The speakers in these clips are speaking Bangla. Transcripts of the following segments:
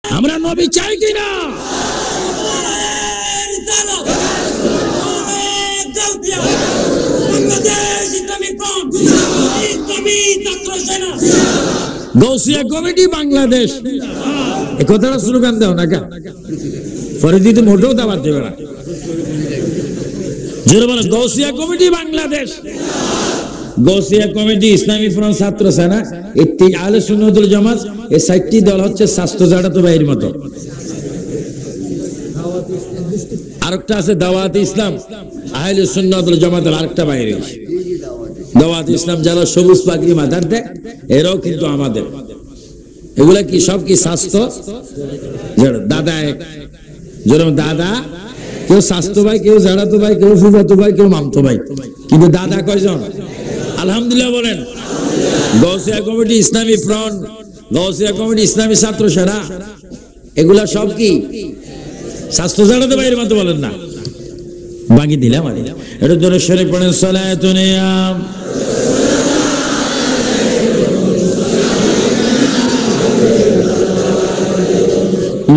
আমরা নবী চাই কিনা? গৌসিয়া কমিটি বাংলাদেশ, এ কথাটা স্লোগান দাও না কেন? ফরিদিতে মোটেও দাবার দেবে না। জোরে বলো, গৌসিয়া কমিটি বাংলাদেশ। গৌসিয়া কমিটি ইসলামী ফ্রন্ট ছাত্র সেনা, এই আহলে সুন্নাত ওয়াল জামাত, এই ৬০টি দল হচ্ছে স্বাস্থ্য জাড়াতো ভাইয়ের মতো। আরেকটা আছে দাওয়াত ইসলাম, আহলে সুন্নাত ওয়াল জামাতের আরেকটা বাইরে। দাওয়াত ইসলাম যারা সবুজ পাগড়ি মাথার দেয়, এরাও কিন্তু আমাদের। এগুলা কি সব কি স্বাস্থ্য দাদা? যেরকম দাদা, কেউ স্বাস্থ্য ভাই, কেউ জাড়াতো ভাই, কেউ ফুফাতো ভাই, কেউ মামতো ভাই, কিন্তু দাদা কয়জন? আলহামদুলিল্লাহ বলেন। গৌসিয়া কমিটি ইসলামী ফ্রন্ট, গৌসিয়া কমিটি ইসলামী ছাত্র সেনা, এগুলা সব কি স্বাস্থ্য জাড়াতো ভাইয়ের মতো? বলেন না, বাকি দিলাম। এটা জোরে শরীফ পড়েন, সালাতুন ইয়া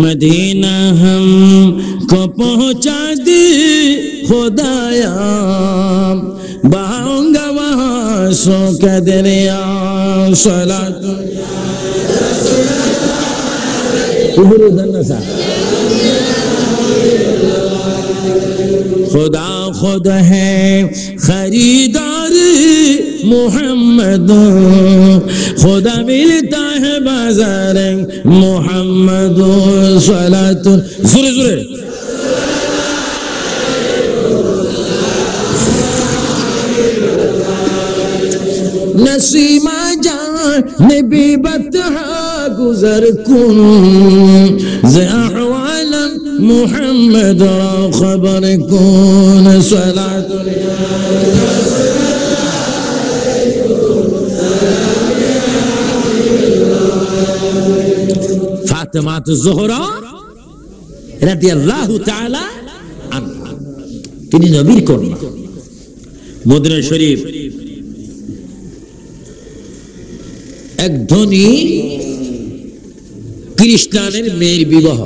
मदीना हमको पहुंचा दे खुदाया, बहाऊंगा वहां सो के दरिया, सलातुन खुदा खुद है खरीदार मोहम्मद, खुदा मिलता है बाजार मोहम्मद, सलातुन जोरे जोरे नसीमा जान नबी बतहा गुजर कुन ज़ अहवालम मोहम्मद खबर कुन, सलातुन फातिमा ज़ोहरा রাদিয়াল্লাহু তাআলা আনহা, তিনি নবীর কন্যা। মদিনা শরীফ এক ধনী খ্রিস্টানের মেয়ের বিবাহ।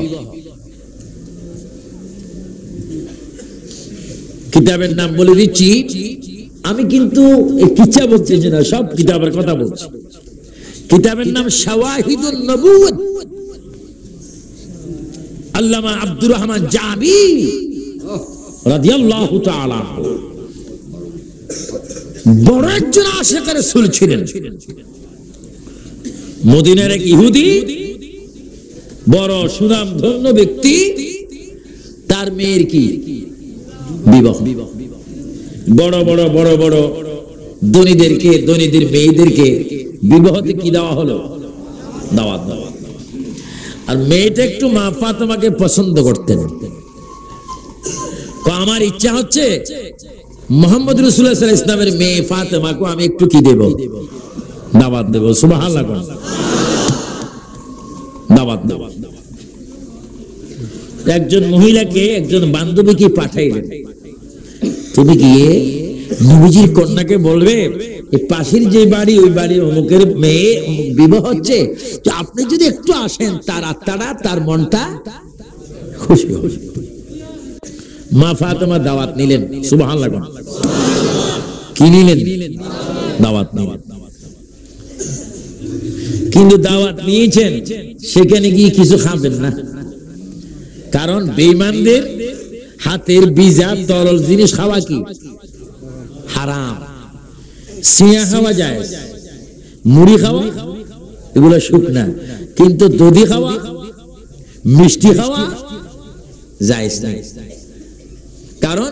কিতাবের নাম বলে দিচ্ছি, আমি কিন্তু এই কিতাব বলছি না, সব কিতাবের কথা বলছি। কিতাবের নাম শাওয়াহিদুন নবুওয়াত, আল্লামা আব্দুর রহমান জামি রাদিয়াল্লাহু তাআলা আনহু। বড় একজন আশিক রাসূল ছিলেন। মদিনার এক ইহুদি, বড় সুনাম ধন্য ব্যক্তি, তার মেয়ের কি বিবাহ। বড় বড় বড় বড় ধনীদেরকে, ধনীদের মেয়েদেরকে বিবাহতে কি দেওয়া হলো? দাওয়াত দেওয়া। আর মেয়েটা একটু মা ফাতেমাকে পছন্দ করতেন। আমার ইচ্ছা হচ্ছে মুহাম্মদ রাসূলুল্লাহ সাল্লাল্লাহু আলাইহি ওয়াসাল্লামের মেয়ে ফাতেমাকে আমি একটু কি দেব? দাওয়াত দেব। সুবহানাল্লাহ, দাওয়াত দেব। একজন মহিলাকে একজন বান্ধবীকে পাঠাইলেন, তুমি গিয়ে নবীজির কন্যাকে বলবে এই পাশের যে বাড়ি, ওই বাড়ির অমুকের মেয়ে অমুক বিবাহ হচ্ছে, তো আপনি যদি একটু আসেন, তার আত্মাটা, তার মনটা খুশি হবে। মা ফাতেমা দাওয়াত নিলেন। সুবহানাল্লাহ, কি নিলেন? দাওয়াত নিলেন। কিন্তু দাওয়াত নিয়েছেন, সেখানে গিয়ে কিছু খাবেন না, কারণ বেঈমানদের হাতের বীজা তরল জিনিস খাওয়া কি হারাম। সিয়া খাওয়া যায়, মুড়ি খাওয়া এগুলো শুকনা, কিন্তু দধি খাওয়া, মিষ্টি খাওয়া জায়েজ না। কারণ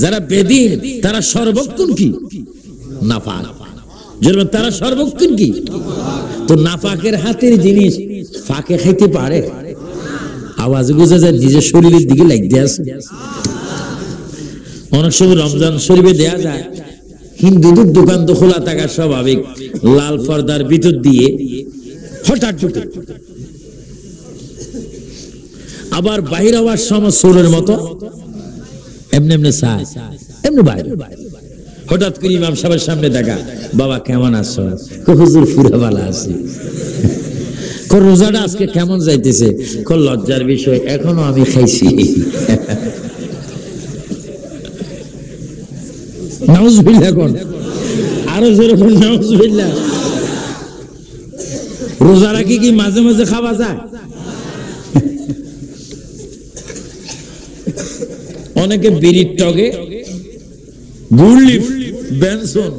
যারা বেদিন তারা সর্বক্ষণ কি নাফাক, যেরকম তারা সর্বক্ষণ কি, তো নাফাকের হাতের জিনিস ফাঁকে খাইতে পারে। আওয়াজ বোঝা যায় নিজের শরীরের দিকে লাগতে আছে। অনেক সময় রমজান শরীফে দেয়া যায়, হিন্দুদের দোকান তো খোলা থাকার স্বাভাবিক, লাল পর্দার ভিতর দিয়ে হঠাৎ ঢুকে, আবার বাহির হওয়ার সময় চোরের মতো এমনি এমনি চায়, এমনি বাইরে। হঠাৎ করে ইমাম সাহেবের সামনে দেখা, বাবা কেমন আছো? হুজুর পুরা ভালো আছি। রোজাটা আজকে কেমন যাইতেছে? লজ্জার বিষয়, এখনো আমি খাইছি। নাউজুবিল্লাহ কোন, আরো জোরে কোন নাউজুবিল্লাহ। রোজা রাখি কি মাঝে মাঝে খাওয়া যায়? অনেকে বিড়ির টগে গুড়লিফ বেনসন,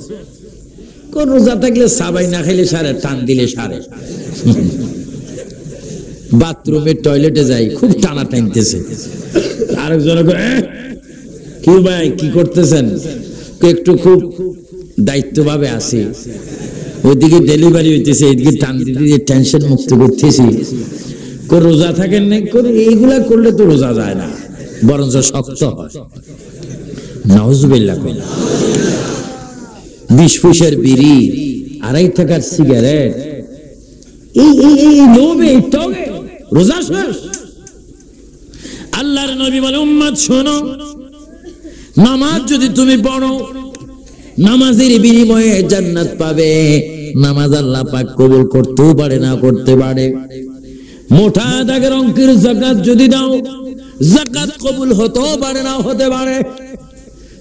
কোন রোজা থাকলে সাবাই না খাইলে সারে, টান দিলে সারে। বাথরুমে টয়লেটে যাই, খুব টানা টানতেছে, আরেকজন কি ভাই কি করতেছেন? একটু খুব দায়িত্বভাবে আছি, ওইদিকে ডেলিভারি হইতেছে, এইদিকে টান দিতে টেনশন মুক্ত করতেছি। রোজা থাকেন না, এইগুলা করলে তো রোজা যায় না, বরঞ্চ শক্ত হয়। নাউজুবিল্লাহ। 20 পয়সার বিড়ি, 2.5 টাকার সিগারেট, এই লোভে টগে রোজা শেষ। আল্লাহর নবী বলে, উম্মত শোনো, নামাজ যদি তুমি পড়ো, নামাজের বিনিময়ে জান্নাত পাবে। নামাজ আল্লাহ পাক কবুল করতেও পারে, না করতে পারে। মোটা দাগের অঙ্কের যাকাত যদি দাও, যাকাত কবুল হতেও পারে, না হতে পারে।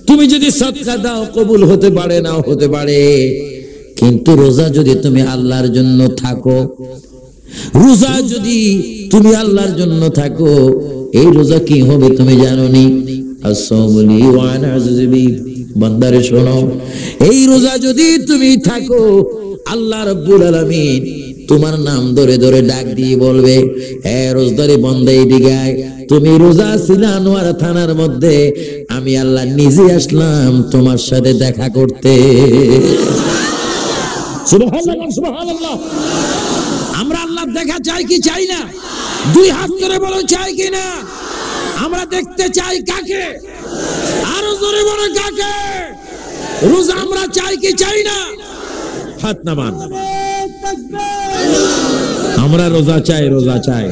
তুমি যদি সদকা দাও, কবুল হতে পারে, না হতে পারে। কিন্তু রোজা যদি তুমি আল্লাহর জন্য থাকো, রোজা যদি তুমি আল্লাহর জন্য থাকো, এই রোজা কি হবে তুমি জানো নি? আসসালামু আলাইকুম বান্দারে শোনো, এই রোজা যদি তুমি থাকো, আল্লাহ রাব্বুল আলামিন তোমার নাম ধরে ধরে ডাক দিয়ে বলবে, হে রোজদারি বান্দা এদিকে আয়। তুমি রোজা ছিলা আনোয়ারা থানার মধ্যে, আমি আল্লাহ নিজে আসলাম তোমার সাথে দেখা করতে। সুবহানাল্লাহ, সুবহানাল্লাহ। আমরা আল্লাহ দেখা চাই কি চাই না? 2 হাত করে বলো, চাই কি না? আমরা দেখতে চাই কাকে? আরো জোরে বলো, কাকে? রোজা আমরা চাই কি চাই না? হাত নামান। আমরা রোজা চাই, রোজা চাই।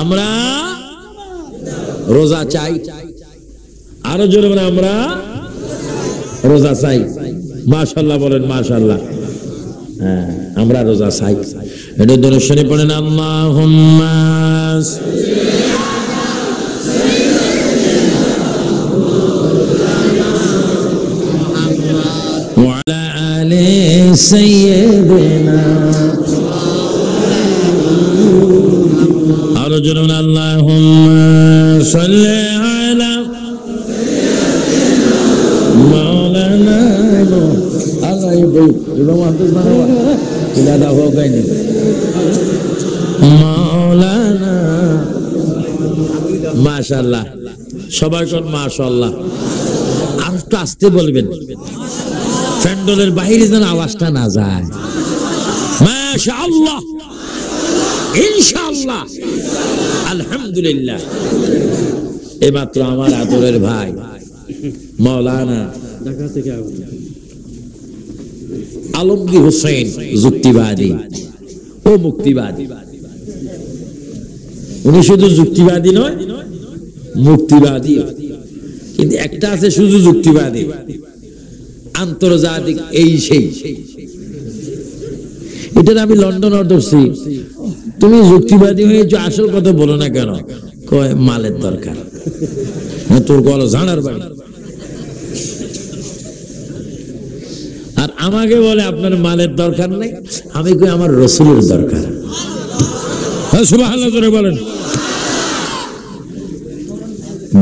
আমরা রোজা চাই, আরো জোরে বলে, আমরা রোজা চাই। মাশাআল্লাহ বলেন, মাশাআল্লাহ। হ্যাঁ, আমরা রোজা চাই। এটা দরুদ শরীফ পড়েন, আল্লাহুম্মা ওয়া আলা আলি সাইয়্যিদিনা। আরো জোরে বলেন, আল্লাহুম্মা সাল্লি আলা মাওলানা। আল্লাহ ইমাম আব্দুল মানওয়া ইলাদা হো গয় নি মাওলানা। মাশাআল্লাহ, সবাই কোন মাশাআল্লাহ। আর একটু আস্তে বলবেন, প্যান্ডেলের বাইরে যেন আওয়াজটা না যায়। মাশাআল্লাহ, ইনশাআল্লাহ, আলহামদুলিল্লাহ। এইমাত্র আমার আদরের ভাই মাওলানা আলমগীর হোসেন যুক্তিবাদী ও মুক্তিবাদী, উনি শুধু যুক্তিবাদী নয়, মুক্তিবাদী। কিন্তু একটা আছে শুধু যুক্তিবাদী, আন্তর্জাতিক এই সেই। এটা আমি লন্ডনে ধরছি, তুমি যুক্তিবাদী হয়েছ, আসল কথা বলো না কেন? কয় মালের দরকার। তোর গলা ঝাড়ার বাড়ি। আর আমাকে বলে আপনার মালের দরকার নেই, আমি কই আমার রসুলের দরকার। সুবহানাল্লাহ জোরে বলেন।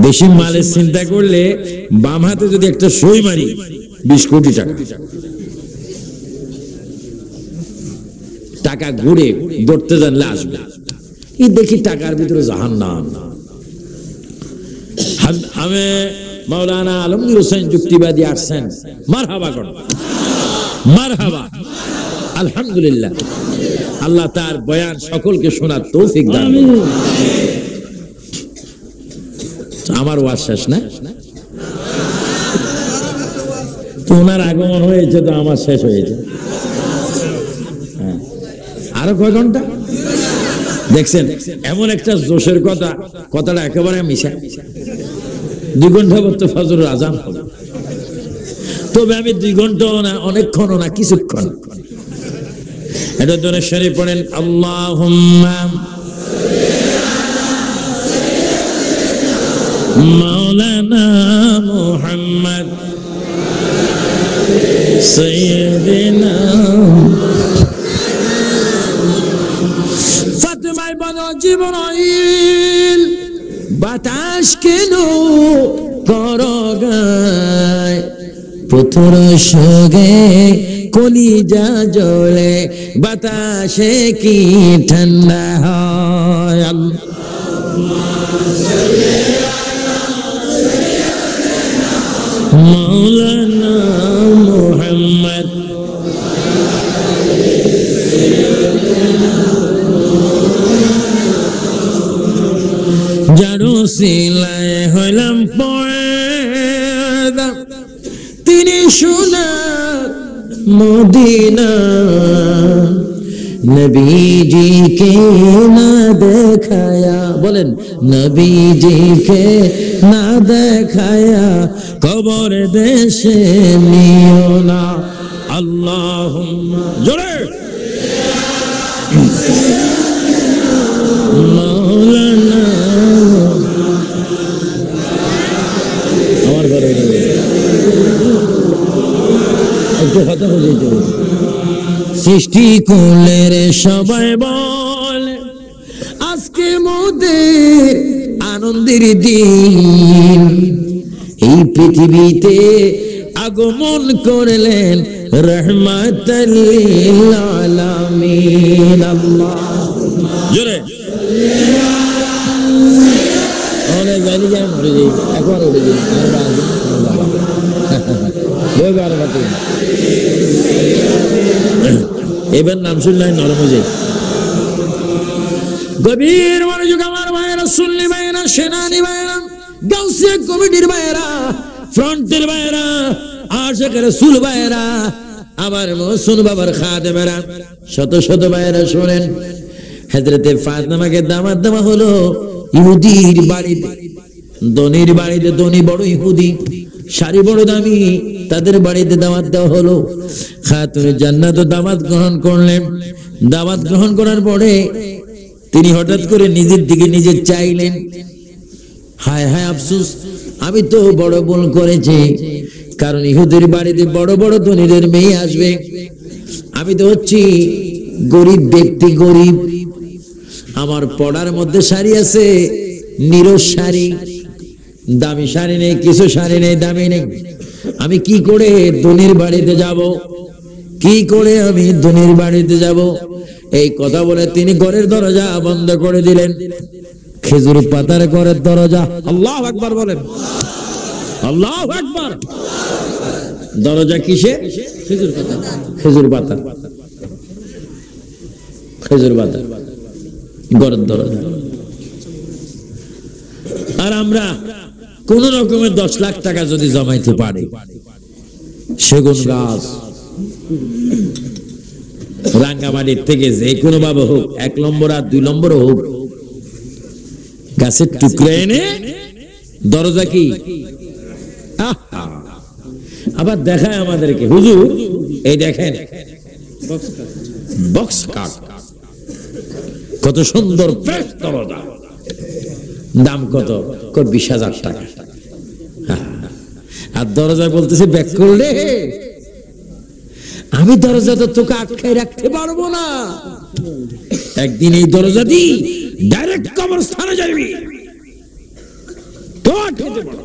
বেশি মালের চিন্তা করলে বাম হাতে যদি একটা সই মারি 20 কোটি টাকা, টাকা ঘুরে ধরতে জানলে আসবে। এই দেখি টাকার ভিতরে জাহান্নাম। আমি মাওলানা আলমগীর হোসেন যুক্তিবাদী আসছেন, মারহাবা করুন, মারহাবা, আলহামদুলিল্লাহ। আল্লাহ তার বয়ান সকলকে শোনার তৌফিক দান করুন। আমার ওয়াজ শেষ না, তো ওনার আগমন হয়েছে, তো আমার শেষ হয়েছে। আরো কয় ঘন্টা দেখছেন? এমন একটা জোশের কথা, কথাটা একেবারে মিশা। 2 ঘন্টা পর তো ফজরের আজান হবে। তবে আমি 2 ঘন্টা না, অনেকক্ষণ না, কিছুক্ষণ। এটা দরুদ শরীফ পড়েন, আল্লাহুম্মা মাওলানা মুহাম্মদ সাইয়্যিদিনা। ফাতেমা বলো, জিবরাইল বাতাস কেন করো গায়, পুত্র সঙ্গে কলিজা জ্বলে বাতাসে কি ঠান্ডা হয়। মাওলানা মুহাম্মদ যার উসিলায় হইলাম পয়দা, তিনি সোনার মদিনা। নবীজিকে না দেখায়া, বলেন নবীজিকে না দেখায়া কবর দেশে নিও না। আল্লাহুম্মা জোরে মাওলানা। আমার ঘরে একটু কথা বলতে, সৃষ্টি কুলের সবাই বলে আজকে মোদের আনন্দের দিন, এই পৃথিবীতে আগমন করলেন রহমাতাল লিল আলামিন। আল্লাহ জোরে অনেক গালি যায়, মরে যাই, একবার উঠে যাই। এবার নাম শুনলে নরম হয়ে যায়। গভীর মনোযোগ আমার ভাইয়েরা, সুন্নি ভাইয়েরা, সেনানি ভাইয়েরা, গাউসিয়া কমিটির ভাইয়েরা, ফ্রন্টের ভাইয়েরা, আশিক রাসূল ভাইয়েরা, আমার মহসিন বাবার খাদেমেরা, শত শত ভাইয়েরা শোনেন। হযরতে ফাতেমাকে দাওয়াত দেওয়া হলো ইহুদির বাড়িতে, ধনীর বাড়িতে। ধনী বড় ইহুদি, শাড়ি বড় দামি, তাদের বাড়িতে দাওয়াত দেওয়া হলো। খাতুনে জান্নাত দাওয়াত গ্রহণ করলেন। দাওয়াত গ্রহণ করার পরে তিনি হঠাৎ করে নিজের দিকে নিজে চাইলেন, হায় হায় আফসোস, আমি তো বড় ভুল করেছি, কারণ ইহুদির বাড়িতে বড় বড় ধনীদের মেয়ে আসবে, আমি তো হচ্ছি গরিব ব্যক্তি, গরিব। আমার পড়ার মধ্যে শাড়ি আছে, নিরস শাড়ি, দামি শাড়ি নেই, কিছু শাড়ি নেই, দামি নেই। আমি কি করে ধনীর বাড়িতে যাব? কি করে আমি ধনীর বাড়িতে যাব? এই কথা বলে তিনি ঘরের দরজা বন্ধ করে দিলেন। খেজুর পাতার ঘরের দরজা। আল্লাহু আকবার বলেন, আল্লাহু আকবার। দরজা কিসে? খেজুর পাতা, খেজুর পাতা, খেজুর পাতা, ঘরের দরজা। আর আমরা কোন রকমের 10 লাখ টাকা যদি জমাইতে পারি, সেগুন গাছ রাঙ্গামাটির থেকে যে কোনো ভাবে হোক, 1 নম্বর আর 2 নম্বর হোক, গাছের টুকরা এনে দরজা কি আবার দেখায় আমাদেরকে, হুজুর এই দেখেন বক্স কাট, কত সুন্দর ফ্রেশ দরজা, দাম কত? 20,000 টাকা। আর দরজা বলতেছে ব্যাক করলে আমি দরজা তো তোকে আটকাই রাখতে পারবো না, একদিন এই দরজা দি ডাইরেক্ট কবরস্থানে যাবি, তো আটকাতে পারবো।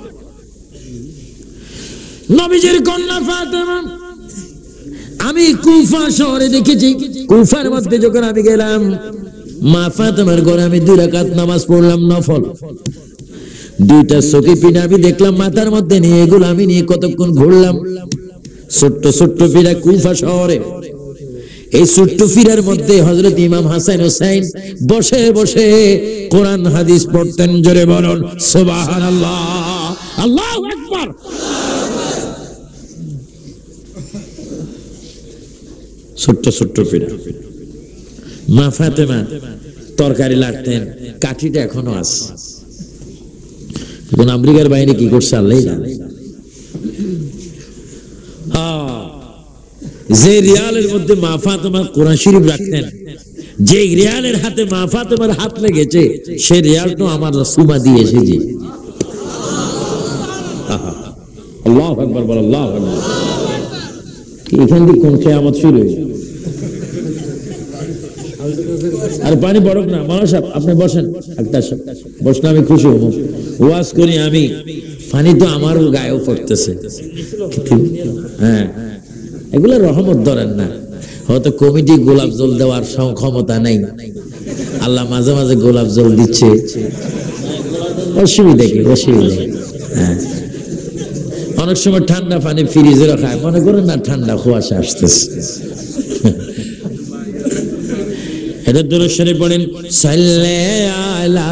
নবীজির কন্যা ফাতেমা আমি কুফা শহরে দেখেছি। কুফার মধ্যে যখন আমি গেলাম, মা ফাতেমার ঘরে আমি 2 রাকাত নামাজ পড়লাম নফল। 2টা চকি পিঠা আমি দেখলাম মাথার মধ্যে নিয়ে, এগুলো আমি নিয়ে কতক্ষণ ঘুরলাম। ছোট্ট ছোট্ট পিঠা কুফা শহরে। এই ছোট্ট পিঠার মধ্যে হযরত ইমাম হাসান হোসেন বসে বসে কোরআন হাদিস পড়তেন। জোরে বলুন সুবহানাল্লাহ, আল্লাহু আকবার। ছোট্ট ছোট্ট পিঠা। মা ফাতেমা তরকারি লাগতেন, কাঠিটা এখনো আছে। এখন আমেরিকার বাইরে কি করছে আল্লাহই জানে। যে রিয়ালের মধ্যে মা ফাতেমা কোরআন শরীফ রাখতেন, যে রিয়ালের হাতে মা ফাতেমার হাত লেগেছে সে রিয়ালটা আমার সুমা দিয়ে এসেছে। আল্লাহু আকবার বল, আল্লাহু আকবার। এখান থেকে কোন কিয়ামত শুরু হয়েছে? আর পানি বড় না মাওলানা সাহেব, আপনি বসেন, আক্তার সাহেব বসলে আমি খুশি হব। ওয়াজ করি আমি, পানি তো আমার গায়েও পড়তেছে। হ্যাঁ, এগুলো রহমত ধরেন না, হয়তো কমিটি গোলাপ জল দেওয়ার ক্ষমতা নেই, আল্লাহ মাঝে মাঝে গোলাপ জল দিচ্ছে, অসুবিধা কি? অসুবিধা। হ্যাঁ, অনেক সময় ঠান্ডা পানি ফ্রিজে রাখায়, মনে করেন না ঠান্ডা কুয়াশা আসতেছে। এটা দুরূদ শরীফ পড়েন, সাল্লাল্লাহু আলা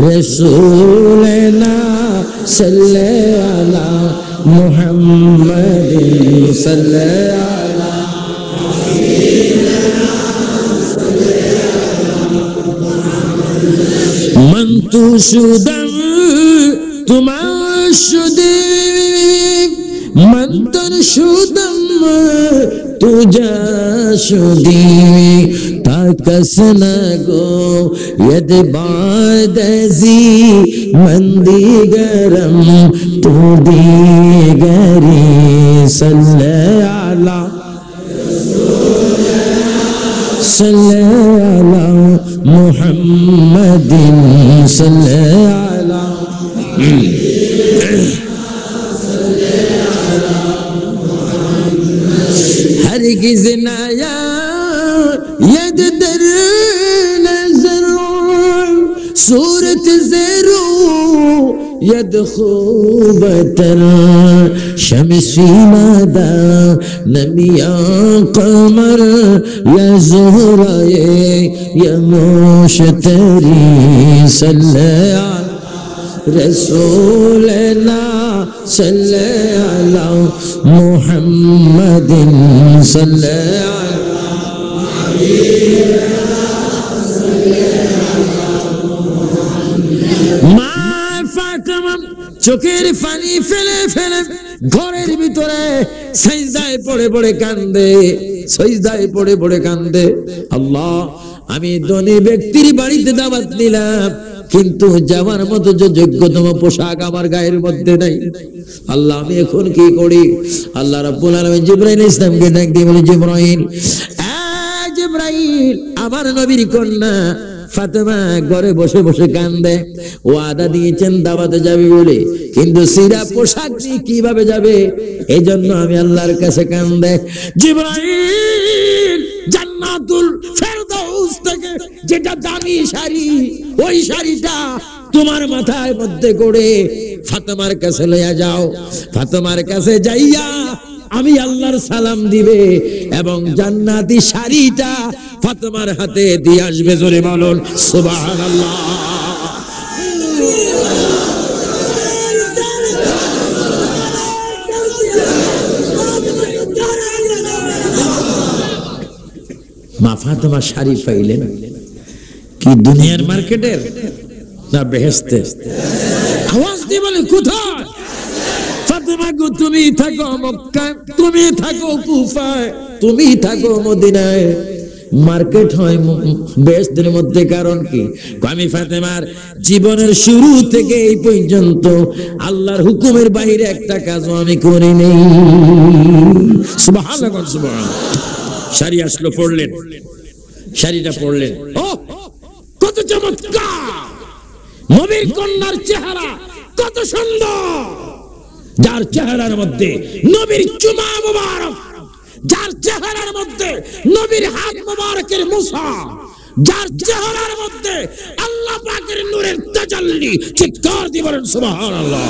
রাসূলিনা সাল্লাল্লাহু আলা মুহাম্মাদিন সাল্লাল্লাহু আলা মান তুশুদাম তুমাশুদি মান তুশুদাম তুজা শুদি তাকসনা গো यद बादजी मंदिगरम तू दीगरी सल्लल्लाहु सल्लल्लाहु मुहम्मदिन सल्लल्लाहु हरगिज़ ना यद दर नजर सूरत ज़रू यद खूबतर शमसी मादा नबिया कमर या ज़ुहरा या मुश्तरी सल्लल्लाहु रसूलना सल्लल्लाहु मुहम्मदिन सल्लल्लाहु মা ফাতেমা চোখের পানি ফেলে ফেলে ঘরের ভিতরে সিজদায় পড়ে পড়ে কান্দে, সিজদায় পড়ে পড়ে কান্দে। আল্লাহ, আমি ধনী ব্যক্তির বাড়িতে দাওয়াত নিলাম, কিন্তু যাওয়ার মতো যে যোগ্যতম পোশাক আমার গায়ের মধ্যে নাই। আল্লাহ, আমি এখন কি করি? আল্লাহ রাব্বুল আলামিন জিবরাইল ইসলামকে ডাক দিয়ে বলে, জিবরাইল, জিবরাইল, আমার নবীর কন্যা ফাতেমা ঘরে বসে বসে কান্দে, ওয়াদা দিয়েছেন দাওয়াতে যাবে বলে, কিন্তু সিরা পোশাক নিয়ে কিভাবে যাবে? এই জন্য আমি আল্লাহর কাছে কান্দে। জিবরাইল জান্নাতুল ফেরদাউস থেকে যেটা দামি শাড়ি, ওই শাড়িটা তোমার মাথায় মধ্যে করে ফাতেমার কাছে লইয়া যাও। ফাতেমার কাছে যাইয়া আমি আল্লাহর সালাম দিবে এবং জান্নাতি শাড়িটা ফাতেমার হাতে দিয়ে আসবে। জোরে বলুন সুবহানাল্লাহ। মা ফাতেমা শাড়ি পাইলেন কি দুনিয়ার মার্কেটের না বেহেশতের? আওয়াজ দিয়ে বলে, কোথায়? ফাতেমা গো, তুমি থাকো মক্কায়, তুমি থাকো কুফায়, তুমি থাকো মদিনায়, মার্কেট হয় বেহেশতের মধ্যে। কারণ কি? আমি ফাতেমার জীবনের শুরু থেকে এই পর্যন্ত আল্লাহর হুকুমের বাইরে একটা কাজও আমি করি নেই। সুবহানাল্লাহ, সুবহানাল্লাহ। শাড়ি আসলো, পড়লেন, শাড়িটা পড়লেন, ও কত চমৎকার! নবীর কন্যার চেহারা কত সুন্দর, যার চেহারার মধ্যে নবীর চুমা মুবারক, যার চেহারার মধ্যে নবীর হাত মুবারকের মুসা, যার চেহারার মধ্যে আল্লাহ পাকের নূরের তাজাল্লি। চিৎকার দিয়ে বলেন সুবহানাল্লাহ।